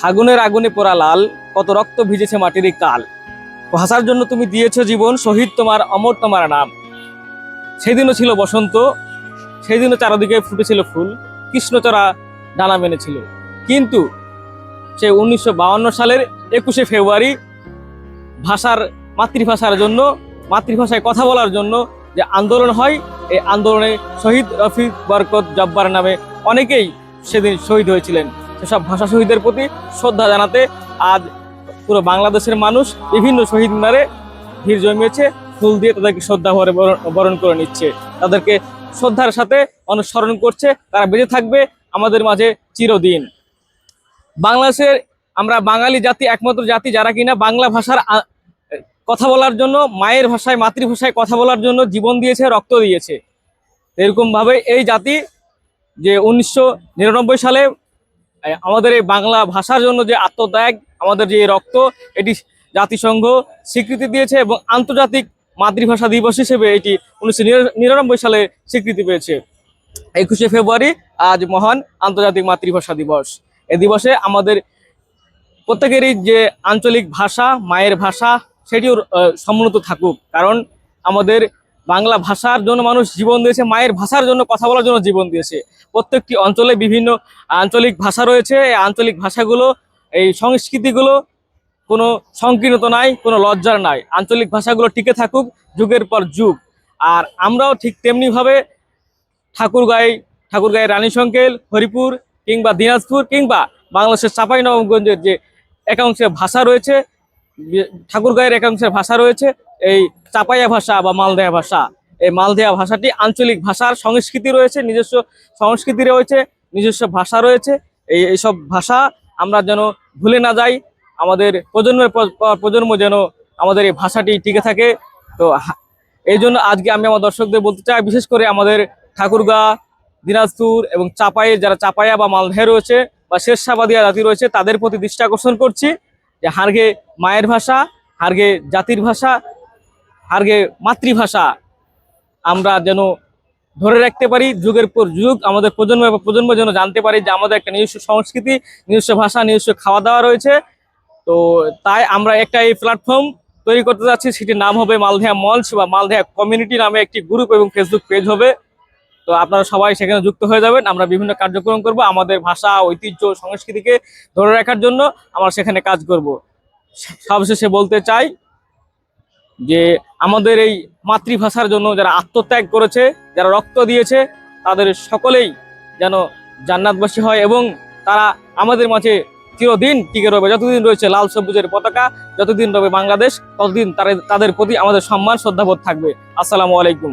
ফাগুনের আগুনে পোড়া লাল, কত রক্ত ভিজেছে মাটির এই কাল। ভাষার জন্য তুমি দিয়েছো জীবন, শহীদ তোমার অমর তোমার নাম। সেদিনও ছিল বসন্ত, সেদিনও চারদিকে ফুটেছিল ফুল, কৃষ্ণচূড়া ডানা মেনেছিল। কিন্তু সে 1952 সালের 21শে ফেব্রুয়ারি ভাষার, মাতৃভাষার জন্য, মাতৃভাষায় কথা বলার জন্য যে আন্দোলন হয়, এই আন্দোলনে শহীদ রফিক বরকত জব্বার নামে অনেকেই সেদিন শহীদ হয়েছিলেন। সেসব ভাষা শহীদের প্রতি শ্রদ্ধা জানাতে আজ পুরো বাংলাদেশের মানুষ বিভিন্ন শহীদ মিনারে ভিড় জমিয়েছে, ফুল দিয়ে তাদেরকে শ্রদ্ধা ভরে বরণ করে নিচ্ছে, তাদেরকে শ্রদ্ধার সাথে অনুসরণ করছে। তারা বেঁচে থাকবে আমাদের মাঝে চিরদিন। বাংলাদেশের আমরা বাঙালি জাতি একমাত্র জাতি যারা কিনা বাংলা ভাষার কথা বলার জন্য, মায়ের ভাষায়, মাতৃভাষায় কথা বলার জন্য জীবন দিয়েছে, রক্ত দিয়েছে। এরকম ভাবে এই জাতি যে 1999 সালে আমাদের এই বাংলা ভাষার জন্য যে আত্মত্যাগ, আমাদের যে রক্ত, এটি জাতিসংঘ স্বীকৃতি দিয়েছে এবং আন্তর্জাতিক মাতৃভাষা দিবস হিসেবে এটি 1999 সালে স্বীকৃতি পেয়েছে। 21শে ফেব্রুয়ারি আজ মহান আন্তর্জাতিক মাতৃভাষা দিবস। এই দিবসে আমাদের প্রত্যেকেরই যে আঞ্চলিক ভাষা, মায়ের ভাষা, সেটিও সমুন্নত থাকুক। কারণ আমাদের বাংলা ভাষার জন্য মানুষ জীবন দিয়েছে, মায়ের ভাষার জন্য কথা বলার জন্য জীবন দিয়েছে। প্রত্যেকটি অঞ্চলে বিভিন্ন আঞ্চলিক ভাষা রয়েছে। এই আঞ্চলিক ভাষাগুলো, এই সংস্কৃতিগুলো কোনো সংকীর্ণতা নাই, কোনো লজ্জার নাই। আঞ্চলিক ভাষাগুলো টিকে থাকুক যুগের পর যুগ। আর আমরাও ঠিক তেমনিভাবে ঠাকুরগাঁয়ের রানীশংকেল, হরিপুর কিংবা দিনাজপুর কিংবা বাংলাদেশের চাঁপাইনবাবগঞ্জের যে একাংশের ভাষা রয়েছে, ঠাকুরগাঁয়ের একাংশের ভাষা রয়েছে এই চাপাইয়া ভাষা বা মালদেয়া ভাষা। এই মালদেয়া ভাষাটি আঞ্চলিক ভাষার সংস্কৃতি রয়েছে, নিজস্ব সংস্কৃতি রয়েছে, নিজস্ব ভাষা রয়েছে। এইসব ভাষা আমরা যেন ভুলে না যাই, আমাদের প্রজন্মের পর প্রজন্ম যেন আমাদের এই ভাষাটি টিকে থাকে। তো এই জন্য আজকে আমি আমার দর্শকদের বলতে চাই, বিশেষ করে আমাদের ঠাকুরগাঁ, দিনাজপুর এবং চাপাইয়ের যারা চাপাইয়া বা মালদেয়া রয়েছে বা শেরশাবাদিয়া জাতি রয়েছে, তাদের প্রতি দৃষ্টি আকর্ষণ করছি যে হারগে মায়ের ভাষা, হারগে জাতির ভাষা, হারগে মাতৃভাষা আমরা যেন ধরে রাখতে পারি। যুগের পর যুগ আমাদের প্রজন্ম যেন জানতে পারি যে আমাদের একটা নিজস্ব সংস্কৃতি, নিজস্ব ভাষা, নিজস্ব খাওয়া দাওয়া রয়েছে। তো তাই আমরা একটা এই প্ল্যাটফর্ম তৈরি করতে যাচ্ছি, সেটির নাম হবে মালদেয়া মঞ্চ বা মালদেয়া কমিউনিটি নামে একটি গ্রুপ এবং ফেসবুক পেজ হবে। তো আপনারা সবাই সেখানে যুক্ত হয়ে যাবেন। আমরা বিভিন্ন কার্যক্রম করব, আমাদের ভাষা, ঐতিহ্য, সংস্কৃতিকে ধরে রাখার জন্য আমরা সেখানে কাজ করব। সবশেষে বলতে চাই যে আমাদের এই মাতৃভাষার জন্য যারা আত্মত্যাগ করেছে, যারা রক্ত দিয়েছে, তাদের সকলেই যেন জান্নাতবাসী হয় এবং তারা আমাদের মাঝে চিরদিন টিকে রবে। যতদিন রয়েছে লাল সবুজের পতাকা, যতদিন রবে বাংলাদেশ, ততদিন তাদের প্রতি আমাদের সম্মান, শ্রদ্ধাবোধ থাকবে। আসসালামু আলাইকুম।